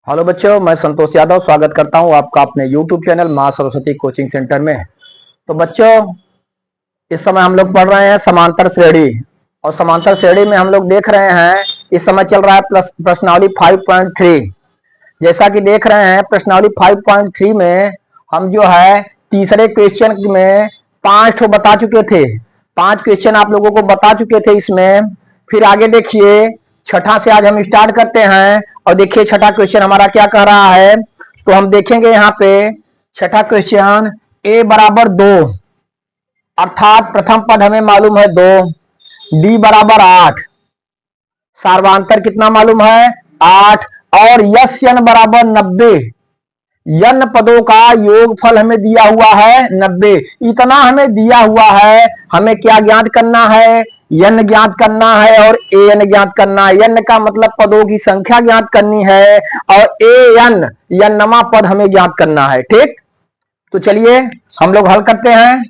Hello बच्चों, मैं संतोष यादव स्वागत करता हूं आपका अपने YouTube चैनल मां सरस्वती कोचिंग सेंटर में। तो बच्चों, इस समय हम लोग पढ़ रहे हैं समांतर श्रेणी, और समांतर श्रेणी में हम लोग देख रहे हैं इस समय चल रहा है प्रश्नावली 5.3। जैसा कि देख रहे हैं प्रश्नावली 5.3 में हम जो है तीसरे क्वेश्चन में 5 ठो बता चुके थे। 5 क्वेश्चन आप लोगों को बता चुके थे इसमें। फिर आगे देखिए, छठा से आज हम स्टार्ट करते हैं और देखिए छठा क्वेश्चन हमारा क्या कह रहा है। तो हम देखेंगे यहाँ पे छठा क्वेश्चन, a बराबर 2, अर्थात प्रथम पद हमें मालूम है 2, d बराबर 8, सार्वांतर कितना मालूम है 8, और यस n बराबर 90, n पदों का योगफल हमें दिया हुआ है 90। इतना हमें दिया हुआ है, हमें क्या ज्ञात करना है, n ज्ञात करना है और an ज्ञात करना है। n का मतलब पदों की संख्या ज्ञात करनी है और an नमा पद हमें ज्ञात करना है। ठीक, तो चलिए हम लोग हल करते हैं।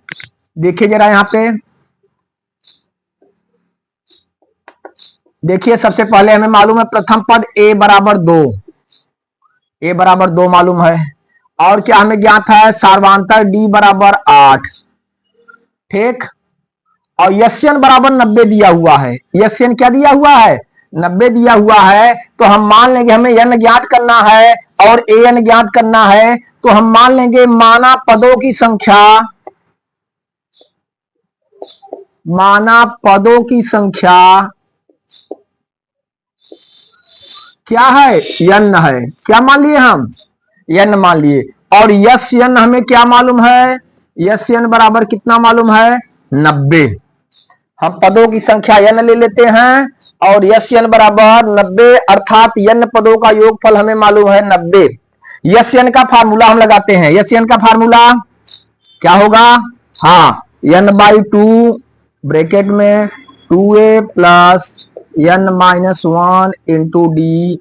देखिए जरा यहाँ पे, देखिए सबसे पहले हमें मालूम है प्रथम पद a बराबर 2, a बराबर 2 मालूम है, और क्या हमें ज्ञात है सार्वांतर d बराबर 8। ठीक, और यस्यन बराबर 90 दिया हुआ है। यस्यन क्या दिया हुआ है 90 दिया हुआ है। तो हम मान लेंगे हमें n ज्ञात करना है और an ज्ञात करना है, तो हम मान लेंगे माना पदों की संख्या, माना पदों की संख्या क्या है n है। क्या मान लिए हम n मान लिए, और यस n हमें क्या मालूम है, यस n बराबर कितना मालूम है 90। हम पदों की संख्या n ले लेते हैं और यस n बराबर 90, अर्थात n पदों का योगफल हमें मालूम है 90। यस n का फार्मूला हम लगाते हैं। यस n का फार्मूला क्या होगा, हाँ n/2 ब्रैकेट में 2a plus n minus 1 into D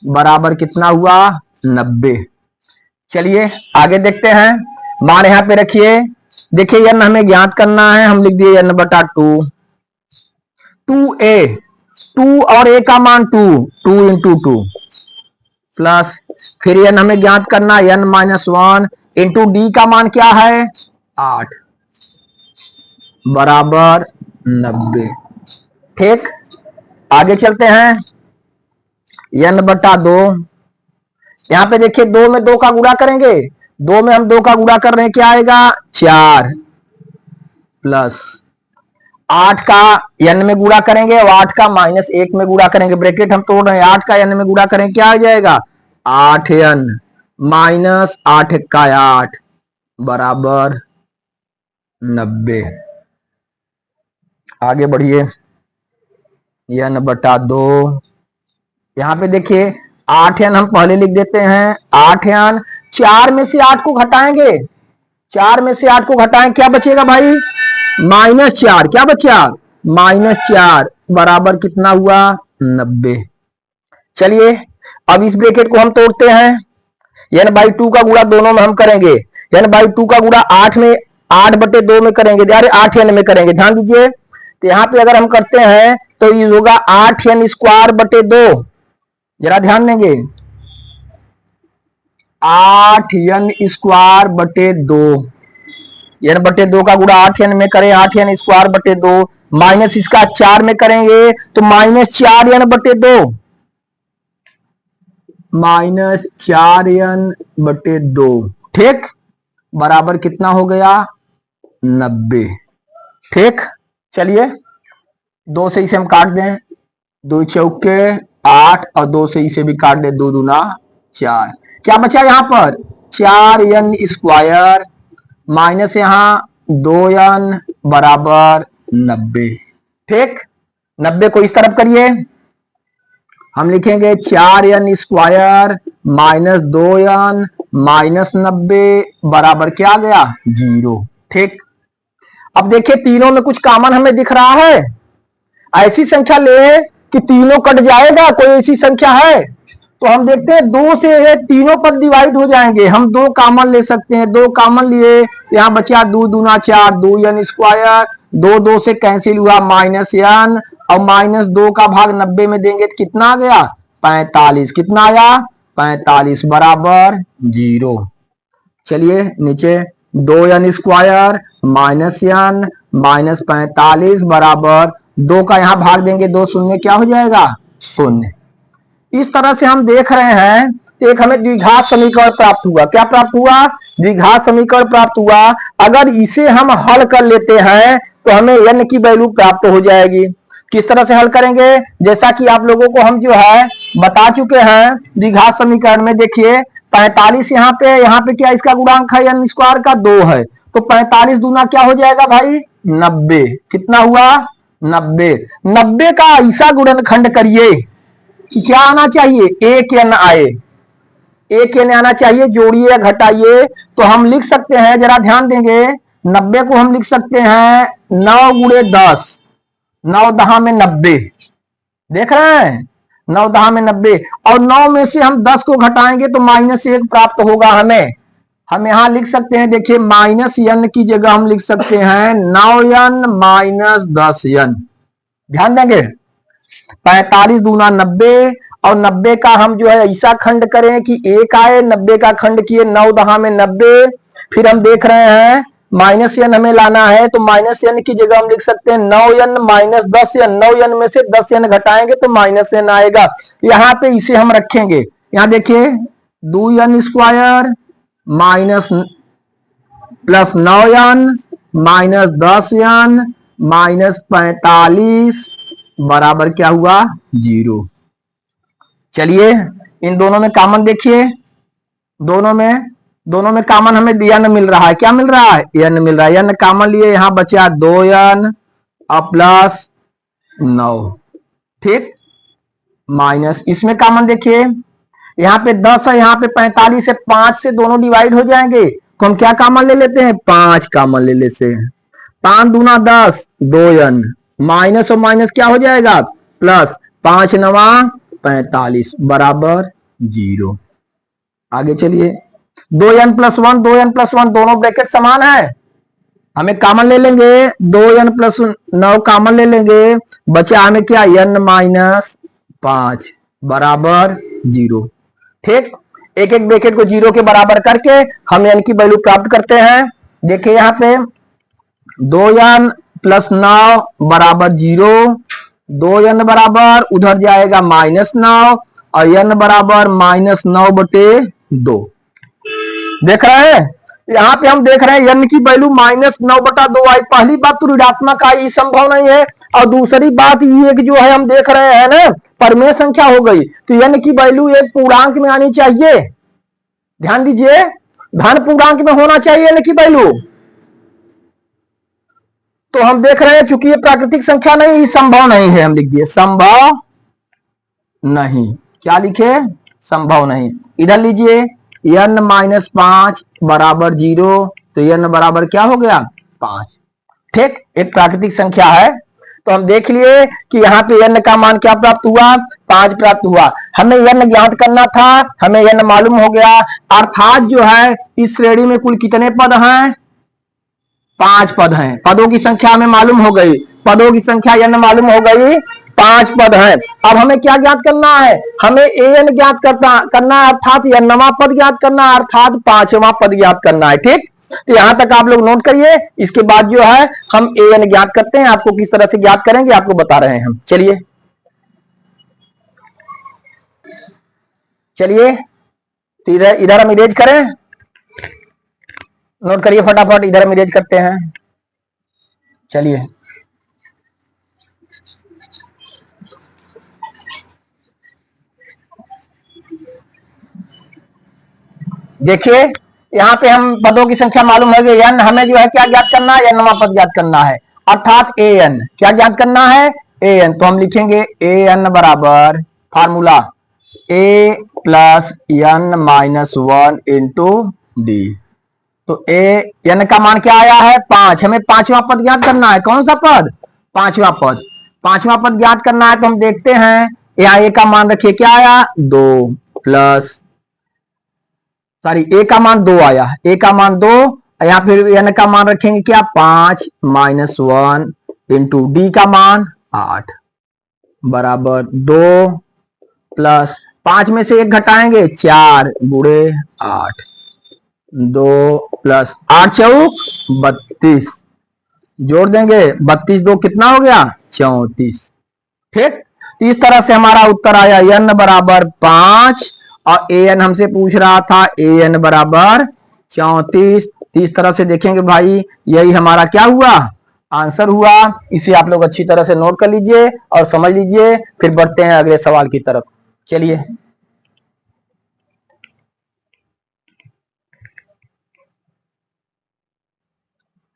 बराबर कितना हुआ 90। चलिए आगे देखते हैं। मान यहां पे रखिए, देखिए n हमें ज्ञात करना है, हम लिख दिए n/2, 2a, 2 और a का मान 2, 2 इंटू 2 प्लस, फिर n हमें ज्ञात करना n माइनस 1 इंटू डी का मान क्या है 8 बराबर 90। ठीक, आगे चलते हैं। n/2, यहां पे देखिए 2 में 2 का गुणा करेंगे, 2 में हम 2 का गुणा कर रहे हैं, क्या आएगा 4 प्लस 8 का n में गुणा करेंगे और 8 का -1 में गुणा करेंगे, ब्रैकेट हम तोड़ रहे हैं, 8 का n में गुणा करेंगे क्या आ जाएगा 8n माइनस 8 का 8 बराबर 90। आगे बढ़िए, n/2, यहां पे देखिए 8n हम पहले लिख देते हैं। 8n 4 में से 8 को घटाएंगे, 4 में से 8 को घटाएं, क्या बचेगा भाई -4, क्या बचा -4 बराबर कितना हुआ 90। चलिए अब इस ब्रैकेट को हम तोड़ते हैं, n/2 का गुणा दोनों में हम करेंगे, n/2 का गुणा 8 में 8/2 में करेंगे, 8n में करेंगे, ध्यान दीजिए। तो यहाँ पे अगर हम करते हैं तो ये होगा 8n²/2, जरा ध्यान देंगे 8n²/2, n/2 का गुणा 8n में करें 8n²/2 माइनस इसका 4 में करेंगे तो -4n/2, -4n/2 ठीक बराबर कितना हो गया 90। ठीक, चलिए 2 से इसे हम काट दें, 2 चौके 8 और 2 से इसे भी काट दें, 2 दूना 4, क्या बचा यहां पर 4n² माइनस यहां 2n बराबर 90। ठीक, 90 को इस तरफ करिए, हम लिखेंगे 4n² माइनस 2n माइनस 90 बराबर क्या आ गया 0। ठीक, अब देखिए तीनों में कुछ कॉमन हमें दिख रहा है, ऐसी संख्या ले कि तीनों कट जाएगा, कोई ऐसी संख्या है तो हम देखते हैं 2 से तीनों पद डिवाइड हो जाएंगे, हम 2 कॉमन ले सकते हैं, 2 कॉमन लिए, यहां बचा 2 दूना 4, 2n², 2 2 से कैंसिल हुआ -n, और -2 का भाग 90 में देंगे तो कितना आ गया 45, कितना आया 45 बराबर 0। चलिए नीचे 2n² माइनस n माइनस 45 बराबर 2 का यहां भाग देंगे, 2 शून्य क्या हो जाएगा? शून्य। इस तरह से हम देख रहे हैं एक हमें द्विघात समीकरण प्राप्त हुआ। क्या प्राप्त हुआ? द्विघात समीकरण प्राप्त हुआ। अगर इसे हम हल कर लेते हैं तो हमें n की वैल्यू प्राप्त हो जाएगी। किस तरह से हल करेंगे? जैसा कि आप लोगों को हम जो है बता चुके हैं द्विघात समीकरण में। देखिए 45 यहाँ पे क्या इसका गुणांक है? n² का 2 है, तो 45 दूना क्या हो जाएगा भाई? 90। कितना हुआ? 90। 90 का ऐसा गुणनखंड करिए कि क्या आना चाहिए? एक n आए, एक n आना चाहिए। जोड़िए या घटाइए तो हम लिख सकते हैं, जरा ध्यान देंगे, 90 को हम लिख सकते हैं 9 गुणे 10, 9 दहा में 90। देख रहे हैं? 9 दहा में 90, और 9 में से हम 10 को घटाएंगे तो -1 प्राप्त होगा हमें। हम यहां लिख सकते हैं, देखिए -n की जगह हम लिख सकते हैं 9n माइनस 10n। ध्यान देंगे 45 दूना 90, और 90 का हम जो है ऐसा खंड करें कि 1 आए। 90 का खंड किए 9 दहा में 90। फिर हम देख रहे हैं -n हमें लाना है, तो -n की जगह हम लिख सकते हैं 9n माइनस 10n। 9n में से 10n घटाएंगे तो -n आएगा। यहाँ पे इसे हम रखेंगे। यहाँ देखिए 2n² minus plus 9n minus 10n minus 45 बराबर क्या हुआ? 0। चलिए इन दोनों में कॉमन देखिए, दोनों में कॉमन हमें n मिल रहा है। क्या मिल रहा है? n मिल रहा है। n कॉमन लिए यहां बचा 2n और प्लस 9, ठीक, माइनस इसमें कॉमन देखिए, यहाँ पे 10 है, यहाँ पे 45 है, 5 से दोनों डिवाइड हो जाएंगे तो हम क्या कॉमन ले लेते हैं? 5 कॉमन ले लेते हैं। 5 दूना 10, 2n माइनस और माइनस क्या हो जाएगा? प्लस। 5 नवा 45 बराबर 0। आगे चलिए 2n प्लस 1, 2n प्लस 1 दोनों ब्रैकेट समान है, हमें कॉमन ले लेंगे। 2n प्लस 9 कॉमन ले लेंगे, बचा हमें क्या? n माइनस 5 बराबर 0। ठीक, एक एक ब्रैकेट को 0 के बराबर करके हम n की वैल्यू प्राप्त करते हैं। देखिए यहाँ पे 2n प्लस 9 बराबर 0, 2n बराबर उधर जाएगा -9 और n बराबर -9/2। देख रहे हैं? यहाँ पे हम देख रहे हैं n की वैल्यू -9/2 आई। पहली बात तो ऋणात्मक आई, संभव नहीं है, और दूसरी बात ये कि जो है हम देख रहे हैं ना परमेय संख्या हो गई, तो n की वैल्यू एक पूर्णांक में आनी चाहिए। ध्यान दीजिए, धन पूर्णांक में होना चाहिए n की वैल्यू। तो हम देख रहे हैं चूंकि ये प्राकृतिक संख्या नहीं, संभव नहीं है, हम लिख दिए संभव नहीं। क्या लिखे? संभव नहीं। इधर लीजिए n माइनस 5 बराबर 0, तो n बराबर क्या हो गया? 5। ठीक, एक प्राकृतिक संख्या है। तो हम देख लिए कि यहाँ पे n का मान क्या प्राप्त हुआ? 5 प्राप्त हुआ। हमें n ज्ञात करना था, हमें n मालूम हो गया। अर्थात जो है इस श्रेणी में कुल कितने पद हैं? 5 पद हैं। पदों की संख्या हमें मालूम हो गई, पदों की संख्या n मालूम हो गई, 5 पद हैं। अब हमें क्या ज्ञात करना है? हमें an ज्ञात करना है, अर्थात nवां पद ज्ञात करना है, अर्थात 5वां पद ज्ञात करना है। ठीक, तो यहां तक आप लोग नोट करिए। इसके बाद जो है हम an ज्ञात करते हैं, आपको किस तरह से ज्ञात करेंगे आपको बता रहे हैं हम। चलिए तो इधर हम इरेज करें, नोट करिए फटाफट, इधर हम इरेज करते हैं। चलिए देखिए यहाँ पे हम पदों की संख्या मालूम है कि n, हमें जो है क्या ज्ञात करना है? nवां पद ज्ञात करना है, अर्थात an। क्या ज्ञात करना है? an। तो हम लिखेंगे an बराबर formula a plus n minus 1 into D. तो n का मान क्या आया है? 5। हमें 5वां पद ज्ञात करना है। कौन सा पद? 5वां पद। 5वां पद ज्ञात करना है तो हम देखते हैं यहाँ a का मान रखिए, क्या आया? 2 प्लस a का मान 2 आया, a का मान 2, या फिर n का मान रखेंगे क्या? 5 माइनस 1 इंटू डी का मान 8 बराबर 2 प्लस 5 में से 1 घटाएंगे 4 गुणे 8, 2 प्लस 8 चौक 32, जोड़ देंगे 32 2 कितना हो गया 34। ठीक, तो इस तरह से हमारा उत्तर आया n बराबर 5 और an हमसे पूछ रहा था an बराबर 34। इस तरह से देखेंगे भाई, यही हमारा क्या हुआ आंसर हुआ। इसे आप लोग अच्छी तरह से नोट कर लीजिए और समझ लीजिए, फिर बढ़ते हैं अगले सवाल की तरफ। चलिए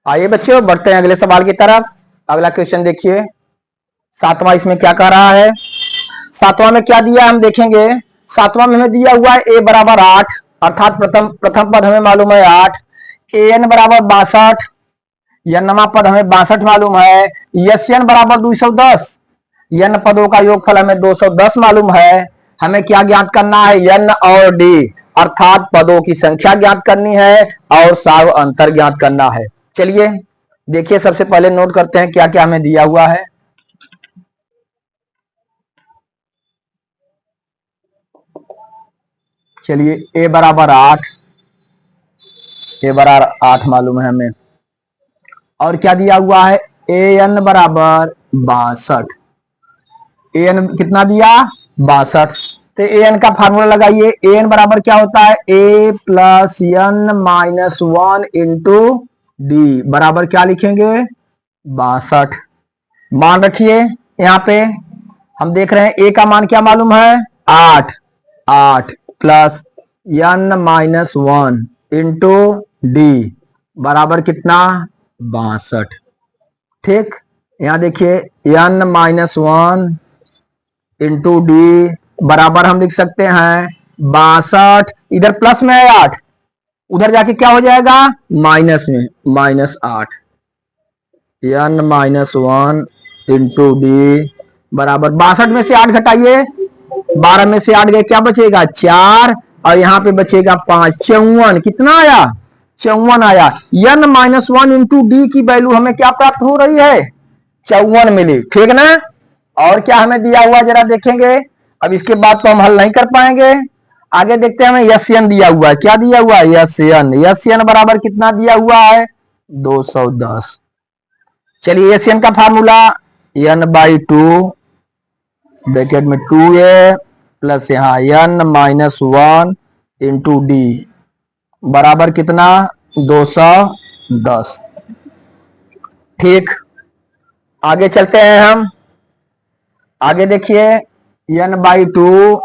आइए बच्चों, बढ़ते हैं अगले सवाल की तरफ। अगला क्वेश्चन देखिए, सातवां इसमें क्या कह रहा है। सातवां में क्या दिया हम देखेंगे। सातवां में हमें दिया हुआ है a बराबर 8, अर्थात प्रथम पद हमें मालूम है 8, an बराबर 62, नमा पद हमें 62 मालूम है, एन बराबर 210, n पदों का योगफल हमें 210 मालूम है। हमें क्या ज्ञात करना है n और d, अर्थात पदों की संख्या ज्ञात करनी है और साव अंतर ज्ञात करना है। चलिए देखिए, सबसे पहले नोट करते हैं क्या क्या हमें दिया हुआ है। चलिए a बराबर 8, a बराबर 8 मालूम है हमें, और क्या दिया हुआ है an बराबर 62, an कितना दिया 62। तो an का फार्मूला लगाइए, an बराबर क्या होता है a plus n minus 1 into D, बराबर क्या लिखेंगे 62। मान रखिए यहाँ पे हम देख रहे हैं a का मान क्या मालूम है 8, 8 plus n minus 1 into D बराबर कितना 62। ठीक, यहाँ देखिए n माइनस 1 इंटू डी बराबर हम लिख सकते हैं 62, इधर प्लस में है 8, उधर जाके क्या हो जाएगा माइनस में, minus 8, n minus 1 into D बराबर 62 में से 8 घटाइए, 12 में से 8 गए क्या बचेगा 4, और यहाँ पे बचेगा 5, 54। कितना आया 54 आया। n माइनस 1 इंटू डी की वैल्यू हमें क्या प्राप्त हो रही है 54 मिली। ठीक ना, और क्या हमें दिया हुआ जरा देखेंगे। अब इसके बाद तो हम हल नहीं कर पाएंगे, आगे देखते हैं। हमें एन दिया हुआ है, क्या दिया हुआ है एन बराबर कितना दिया हुआ है 210। चलिए एन का फार्मूला n बाई 2 ब्रैकेट में 2a प्लस यहाँ n माइनस 1 इंटू डी बराबर कितना 210। ठीक, आगे चलते हैं हम। आगे देखिए n बाई 2,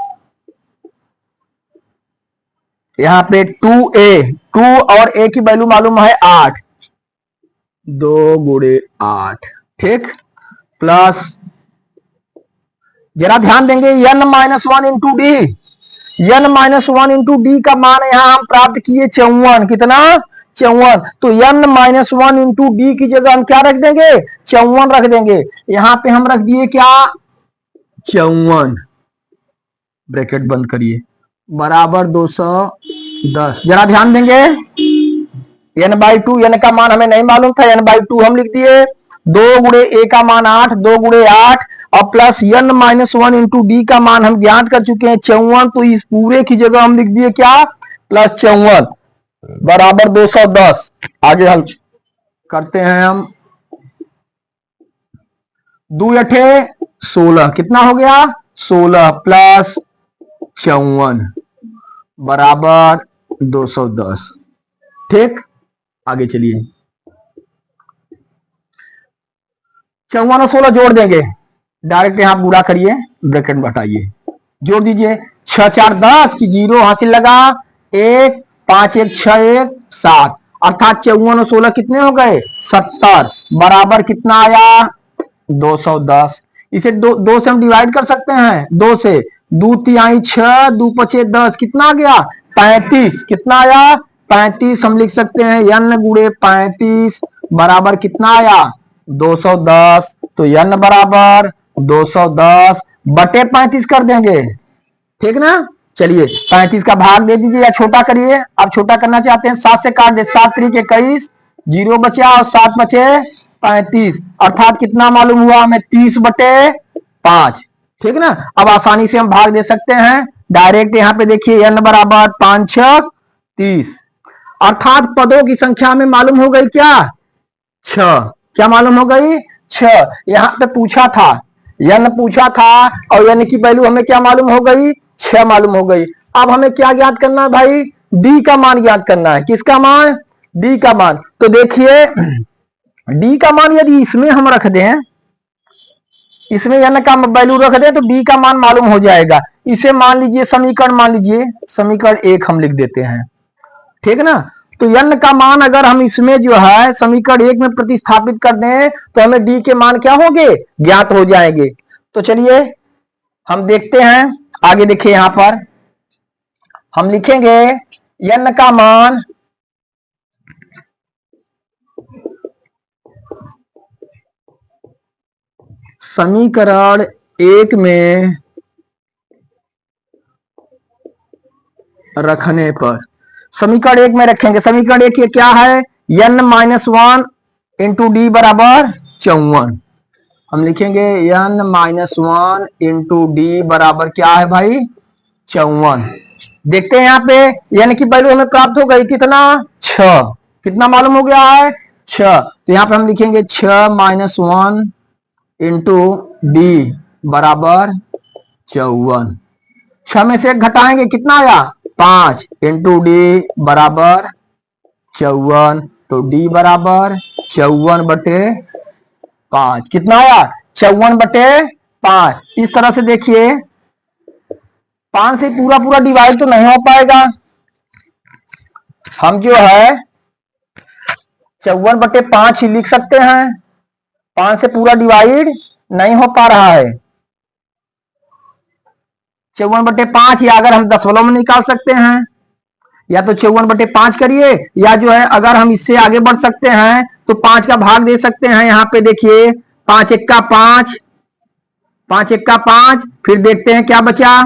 यहाँ पे 2a, 2 और a की वैल्यू मालूम है 8, 2 गुणे 8। ठीक, प्लस जरा ध्यान देंगे n minus 1 into D, n minus 1 into D का मान यहां हम प्राप्त किए 54। कितना 54, तो n माइनस 1 इंटू डी की जगह हम क्या रख देंगे 54 रख देंगे। यहां पे हम रख दिए क्या 54, ब्रैकेट बंद करिए, बराबर 210। जरा ध्यान देंगे n बाई 2, n का मान हमें नहीं मालूम था, n बाई 2 हम लिख दिए, 2 गुणे a का मान 8, 2 गुणे 8 और plus n minus 1 into D का मान हम ज्ञात कर चुके हैं 54, तो इस पूरे की जगह हम लिख दिए क्या प्लस 54 बराबर 210। आगे हम करते हैं हम 2 अठे 16, कितना हो गया 16 प्लस 54 बराबर 210। ठीक, आगे चलिए 54 और 16 जोड़ देंगे, डायरेक्ट यहां पूरा करिए, ब्रैकेट में हटाइए, जोड़ दीजिए 6 4 10 की जीरो हासिल लगा 1, 5 1 6 1 7, अर्थात 54 और 16 कितने हो गए 70 बराबर कितना आया 210। इसे दो से हम डिवाइड कर सकते हैं, 2 से, 2 तिहाई 6, 2 पचे 10, कितना आ गया 35, कितना आया 35। हम लिख सकते हैं n गुणे 35 बराबर कितना आया 210, तो n बराबर 210 बटे 35 कर देंगे। ठीक ना, चलिए 35 का भाग दे दीजिए या छोटा करिए, आप छोटा करना चाहते हैं 7 से काट दे, 7 3 21, जीरो बचा और 7 बचे 35, अर्थात कितना मालूम हुआ हमें 30 बटे 5। ठीक ना, अब आसानी से हम भाग दे सकते हैं, डायरेक्ट यहाँ पे देखिए n बराबर 5 6 30, अर्थात पदों की संख्या हमें मालूम हो गई क्या, 6। क्या मालूम हो गई, 6। यहाँ पे पूछा था, n पूछा था और n की वैल्यू हमें क्या मालूम हो गई, 6 मालूम हो गई। अब हमें क्या ज्ञात करना है भाई, d का मान ज्ञात करना है। किसका मान, d का मान। तो देखिए d का मान यदि इसमें हम रख दें, इसमें n का वैल्यू रख दें तो d का मान मालूम हो जाएगा। इसे मान लीजिए समीकरण, मान लीजिए समीकरण 1 हम लिख देते हैं, ठीक ना। तो n का मान अगर हम इसमें जो है समीकरण 1 में प्रतिस्थापित कर दें तो हमें d के मान क्या होंगे, ज्ञात हो जाएंगे। तो चलिए हम देखते हैं आगे। देखिए यहां पर हम लिखेंगे n का मान समीकरण 1 में रखने पर, समीकरण 1 में रखेंगे। समीकरण 1 ये क्या है, n-1 इंटू डी बराबर 54। हम लिखेंगे n-1 इंटू डी बराबर क्या है भाई, 54। देखते हैं यहाँ पे n की वैल्यू हमें प्राप्त हो गई कितना, 6। कितना मालूम हो गया है, 6। तो यहाँ पे हम लिखेंगे 6-1 इंटू डी बराबर 54। 6 में से 1 घटाएंगे, कितना आया, 5 इंटू डी बराबर 54। तो डी बराबर 54/5। कितना आया, 54/5। इस तरह से देखिए 5 से पूरा पूरा डिवाइड तो नहीं हो पाएगा, हम जो है 54/5 ही लिख सकते हैं। 5 से पूरा डिवाइड नहीं हो पा रहा है। 54/5 या अगर हम दशमलव में निकाल सकते हैं, या तो 54/5 करिए, या जो है अगर हम इससे आगे बढ़ सकते हैं तो 5 का भाग दे सकते हैं। यहाँ पे देखिए 5 एक्का 5, 5 एक्का 5, फिर देखते हैं क्या बचा,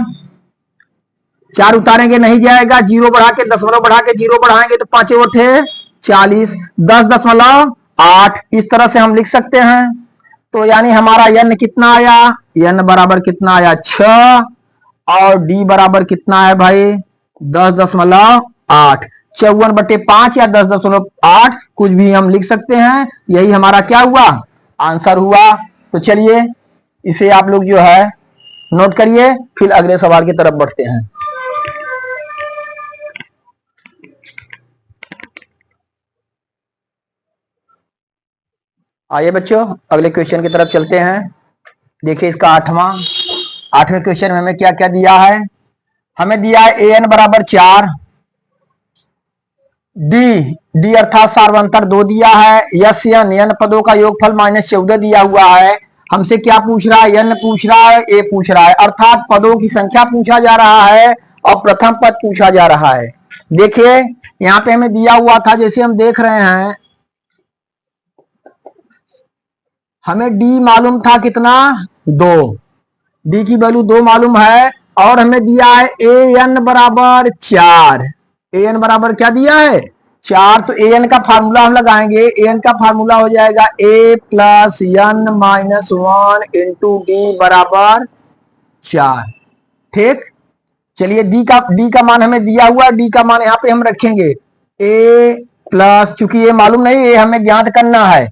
4 उतारेंगे नहीं जाएगा, 0 बढ़ा के दशमलव बढ़ा के 0 बढ़ाएंगे तो 5 उठे 40, 10.8। इस तरह से हम लिख सकते हैं। तो यानी हमारा n कितना आया, n बराबर कितना आया, 6, और d बराबर कितना है भाई, 10.8। 54/5 या 10.8 कुछ भी हम लिख सकते हैं। यही हमारा क्या हुआ, आंसर हुआ। तो चलिए इसे आप लोग जो है नोट करिए, फिर अगले सवाल की तरफ बढ़ते हैं। आइए बच्चों अगले क्वेश्चन की तरफ चलते हैं। देखिए इसका आठवें क्वेश्चन में हमें क्या क्या दिया है। हमें दिया है an बराबर 4, डी अर्थात सार्वंतर 2 दिया है, यस n पदों का योगफल -14 दिया हुआ है। हमसे क्या पूछ रहा है, n पूछ रहा है, a पूछ रहा है, अर्थात पदों की संख्या पूछा जा रहा है और प्रथम पद पूछा जा रहा है। देखिए यहाँ पे हमें दिया हुआ था, जैसे हम देख रहे हैं, हमें d मालूम था कितना, 2, d की वैल्यू 2 मालूम है, और हमें दिया है an बराबर 4। an बराबर क्या दिया है, 4। तो an का फार्मूला हम लगाएंगे, an का फार्मूला हो जाएगा a plus n-1 into D बराबर 4। ठीक, चलिए d का मान हमें दिया हुआ, d का मान यहाँ पे हम रखेंगे a प्लस, चूंकि ये मालूम नहीं, ये हमें ज्ञात करना है,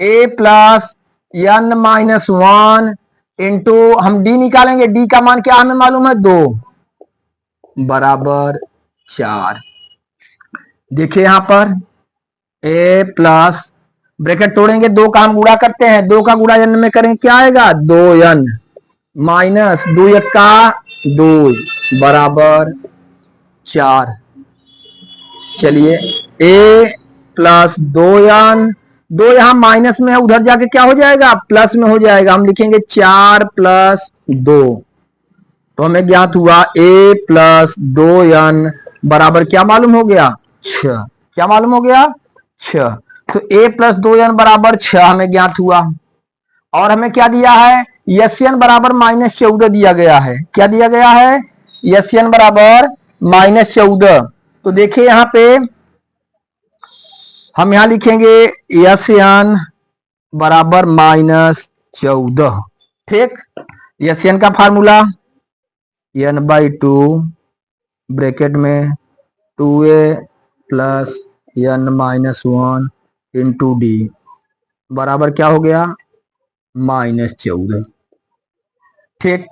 a प्लस n-1 इंटू, हम d निकालेंगे, d का मान क्या हमें मालूम है, 2 बराबर 4। देखिए यहां पर a प्लस, ब्रैकेट तोड़ेंगे, 2 का हम गुणा करते हैं, 2 का गुणा n में करेंगे क्या आएगा, 2n माइनस 2 एक्का 2 बराबर 4। चलिए a प्लस 2n, 2 यहां माइनस में है, उधर जाके क्या हो जाएगा, प्लस में हो जाएगा। हम लिखेंगे 4 प्लस 2। तो हमें ज्ञात हुआ a प्लस 2n बराबर क्या मालूम हो गया, 6। क्या मालूम हो गया, 6। तो a प्लस 2n बराबर 6 हमें ज्ञात हुआ। और हमें क्या दिया है, Sn बराबर -14 दिया गया है। क्या दिया गया है, Sn बराबर -14। तो देखिए यहां पे हम यहां लिखेंगे Sn बराबर -14। ठीक, Sn का फार्मूला n/2 ब्रैकेट में 2a plus n-1 into D बराबर क्या हो गया, -14। ठीक,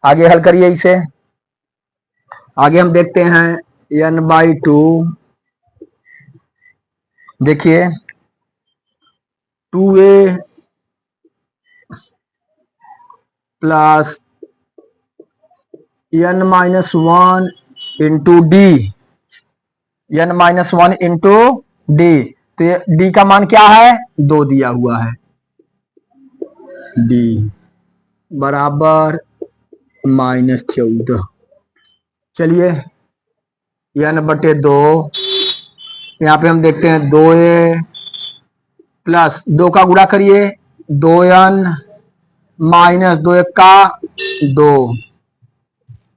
आगे हल करिए इसे। आगे हम देखते हैं n/2, देखिए 2a plus n-1 into D, n-1 into D, तो ये डी का मान क्या है, 2 दिया हुआ है, डी बराबर -14। चलिए n/2, यहाँ पे हम देखते हैं 2a प्लस 2 का गुणा करिए, 2n माइनस 2 का 2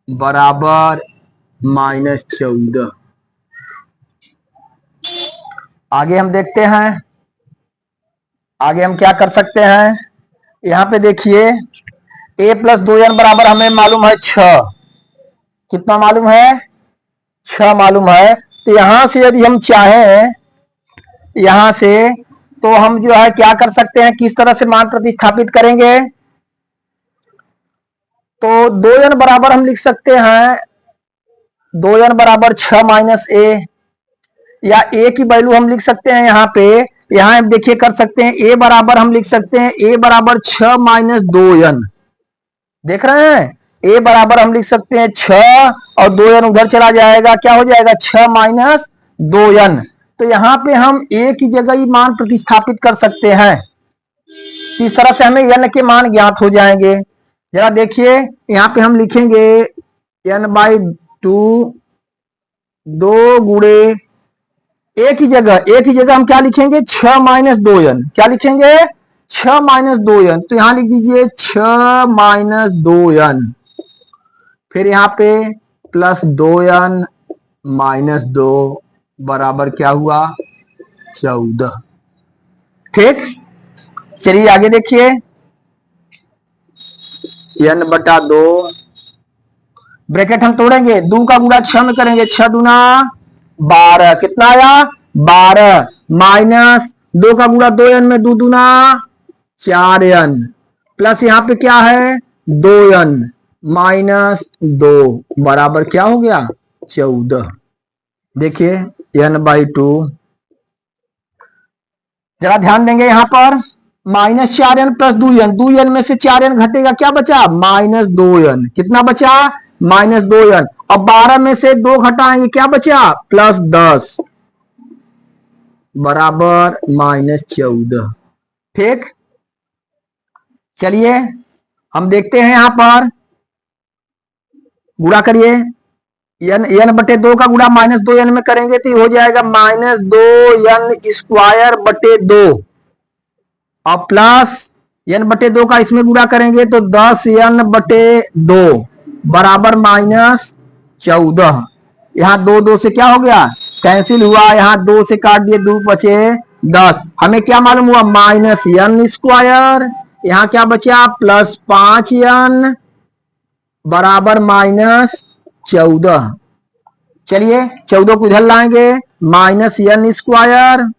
बराबर -14। आगे हम देखते हैं, आगे हम क्या कर सकते हैं, यहाँ पे देखिए a प्लस 2n बराबर हमें मालूम है 6, कितना मालूम है, 6 मालूम है। तो यहां से यदि हम चाहें, यहां से तो हम जो है क्या कर सकते हैं, किस तरह से मान प्रतिस्थापित करेंगे, तो 2n बराबर हम लिख सकते हैं 2n बराबर 6 माइनस ए, या ए की वैल्यू हम लिख सकते हैं यहाँ पे, यहाँ देखिए कर सकते हैं ए बराबर हम लिख सकते हैं ए बराबर 6 माइनस 2n, देख रहे हैं, ए बराबर हम लिख सकते हैं 6 और 2n उधर चला जाएगा, क्या हो जाएगा 6 माइनस 2n। तो यहाँ पे हम ए की जगह ही मान प्रतिस्थापित कर सकते हैं, इस तरह से हमें n के मान ज्ञात हो जाएंगे। जरा देखिए यहाँ पे हम लिखेंगे n/2, 2 गुणे ए की जगह हम क्या लिखेंगे 6 माइनस 2n, क्या लिखेंगे 6 माइनस 2n, तो यहां लिख दीजिए 6 माइनस 2n, फिर यहाँ पे प्लस 2n माइनस 2 बराबर क्या हुआ 14। ठीक, चलिए आगे देखिए n/2 ब्रैकेट हम तोड़ेंगे, 2 का गुणा 6 में करेंगे, 6 दूना 12, कितना आया 12, माइनस 2 का गुणा 2n में 2 दूना 4n, प्लस यहाँ पे क्या है 2n माइनस 2 बराबर क्या हो गया 14। देखिए n/2, जरा ध्यान देंगे यहाँ पर, -4n प्लस 2n, 2n में से 4n घटेगा, क्या बचा -2n, कितना बचा -2n, अब 12 में से 2 घटाएंगे, क्या बचा +10 बराबर -14। ठीक, चलिए हम देखते हैं यहां पर, गुणा करिए, n/2 का गुणा -2n में करेंगे तो हो जाएगा -2n² 2 और प्लस n/2 का इसमें गुणा करेंगे तो 10n/2 बराबर -14। यहाँ 2 2 से क्या हो गया कैंसिल हुआ, यहाँ 2 से काट दिए, 2 बचे 10, हमें क्या मालूम हुआ -n², यहाँ क्या बचा +5n बराबर -14। चलिए 14 को इधर लाएंगे, -n²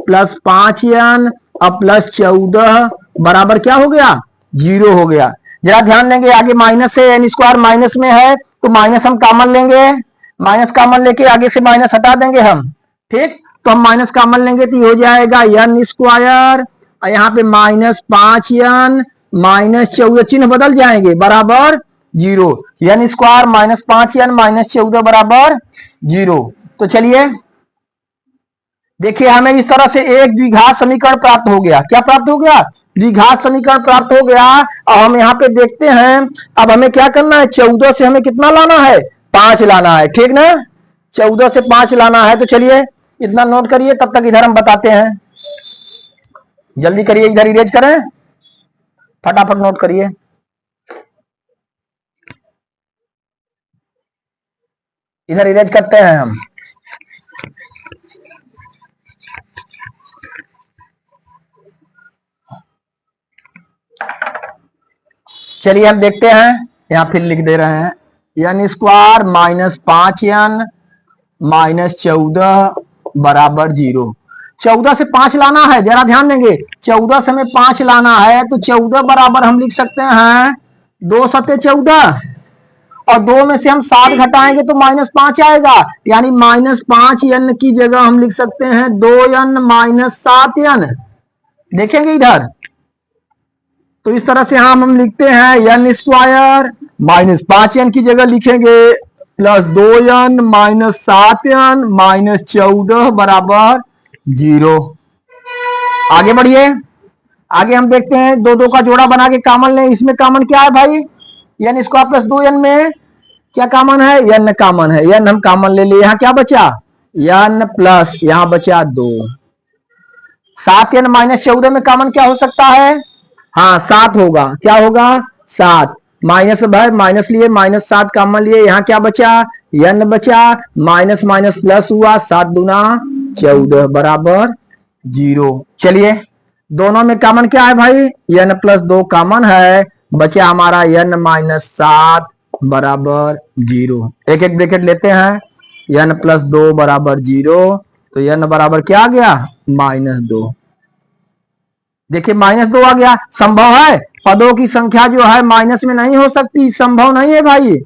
प्लस 5n और प्लस 14 बराबर क्या हो गया 0 हो गया। जरा ध्यान देंगे आगे माइनस है, n² माइनस में है तो माइनस हम कॉमन लेंगे, माइनस कॉमन लेके आगे से माइनस हटा देंगे हम। ठीक, तो हम माइनस कॉमन लेंगे तो हो जाएगा n² और यहाँ पे -5n -14 चिन्ह बदल जाएंगे बराबर 0, n² -5n -14 बराबर 0। तो चलिए देखिए हमें इस तरह से एक द्विघात समीकरण प्राप्त हो गया, क्या प्राप्त हो गया द्विघात समीकरण प्राप्त हो गया। अब हम यहाँ पे देखते हैं, अब हमें क्या करना है 14 से हमें कितना लाना है 5 लाना है, ठीक ना, 14 से 5 लाना है। तो चलिए इतना नोट करिए, तब तक इधर हम बताते हैं, जल्दी करिए, इधर इरेज करें, फटाफट नोट करिए। इधर इरेज करते हैं हम। चलिए हम देखते हैं, यहाँ फिर लिख दे रहे हैं n square minus 5n minus 14 बराबर 0। 14 से 5 लाना है, जरा ध्यान देंगे, 14 से हमें 5 लाना है तो 14 बराबर हम लिख सकते हैं 2 सत्ते 14, और 2 में से हम 7 घटाएंगे तो -5 आएगा, यानी -5n की जगह हम लिख सकते हैं 2n माइनस 7n। देखेंगे इधर, तो इस तरह से हम लिखते हैं n स्क्वायर माइनस 5n की जगह लिखेंगे plus 2n minus 7n minus 14 बराबर 0। आगे बढ़िए, आगे हम देखते हैं, दो का जोड़ा बना के कॉमन लें। इसमें कॉमन क्या है भाई, n स्क्वायर प्लस 2n में क्या कॉमन है, n कॉमन है, n हम कॉमन ले लिए। यहाँ क्या बचा, n प्लस यहाँ बचा 2। 7n माइनस 14 में कॉमन क्या हो सकता है, हाँ 7 होगा, क्या होगा 7, माइनस भाई माइनस लिए, माइनस 7 कॉमन लिए, यहाँ क्या बचा n बचा, माइनस माइनस प्लस हुआ, 7 दूना 14 बराबर 0। चलिए दोनों में कॉमन क्या है भाई, n प्लस 2 कॉमन है, बचा हमारा n माइनस 7 बराबर 0। एक एक ब्रैकेट लेते हैं, n प्लस 2 बराबर 0, तो n बराबर क्या आ गया -2। देखिए -2 आ गया। संभव है, पदों की संख्या जो है माइनस में नहीं हो सकती, संभव नहीं है भाई,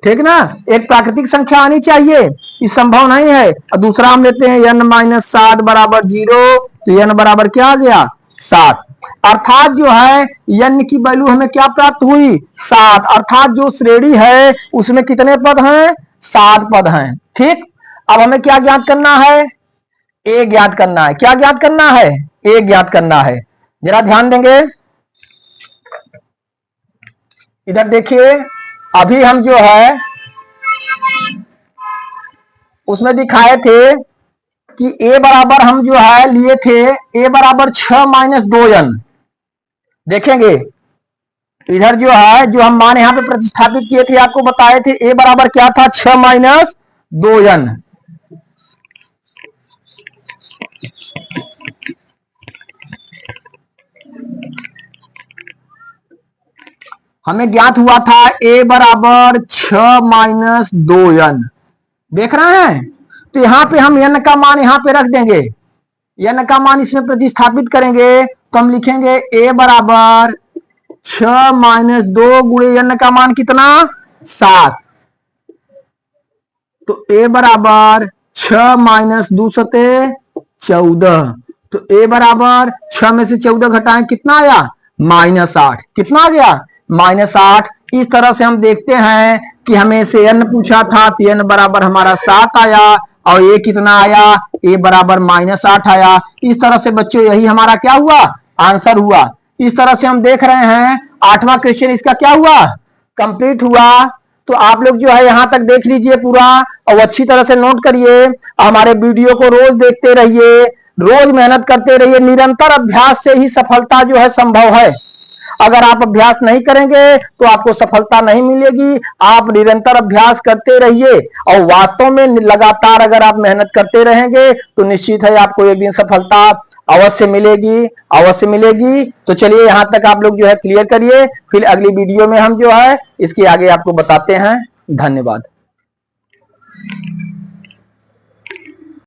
ठीक ना, एक प्राकृतिक संख्या आनी चाहिए, ये संभव नहीं है। और दूसरा हम लेते हैं n माइनस 7 बराबर 0, तो n बराबर क्या आ गया 7, अर्थात जो है n की वैल्यू हमें क्या प्राप्त हुई 7, अर्थात जो श्रेणी है उसमें कितने पद हैं, 7 पद हैं। ठीक, अब हमें क्या ज्ञात करना है, ए ज्ञात करना है। क्या ज्ञात करना है, ए ज्ञात करना है। जरा ध्यान देंगे, इधर देखिए, अभी हम जो है उसमें दिखाए थे कि a बराबर हम जो है लिए थे a बराबर 6 माइनस 2n। देखेंगे इधर जो है, जो हम मान यहाँ पे प्रतिस्थापित किए थे, आपको बताए थे a बराबर क्या था 6 माइनस 2n। हमें ज्ञात हुआ था a बराबर 6 माइनस 2n, देख रहे हैं। तो यहाँ पे हम n का मान यहाँ पे रख देंगे, n का मान इसमें प्रतिस्थापित करेंगे तो हम लिखेंगे a बराबर 6 माइनस 2 गुणे n का मान कितना 7, तो a बराबर 6 माइनस 2 सते 14, तो a बराबर 6 में से 14 घटाएं कितना आया -8, कितना आ गया -8। इस तरह से हम देखते हैं कि हमें से n पूछा था, तो n बराबर हमारा 7 आया, और a कितना आया, a बराबर -8 आया। इस तरह से बच्चों यही हमारा क्या हुआ, आंसर हुआ। इस तरह से हम देख रहे हैं 8वां क्वेश्चन इसका क्या हुआ, कंप्लीट हुआ। तो आप लोग जो है यहाँ तक देख लीजिए पूरा, और अच्छी तरह से नोट करिए, हमारे वीडियो को रोज देखते रहिए, रोज मेहनत करते रहिए। निरंतर अभ्यास से ही सफलता जो है संभव है। अगर आप अभ्यास नहीं करेंगे तो आपको सफलता नहीं मिलेगी। आप निरंतर अभ्यास करते रहिए, और वास्तव में लगातार अगर आप मेहनत करते रहेंगे तो निश्चित है आपको एक दिन सफलता अवश्य मिलेगी, अवश्य मिलेगी। तो चलिए यहाँ तक आप लोग जो है क्लियर करिए, फिर अगली वीडियो में हम जो है इसके आगे आपको बताते हैं। धन्यवाद।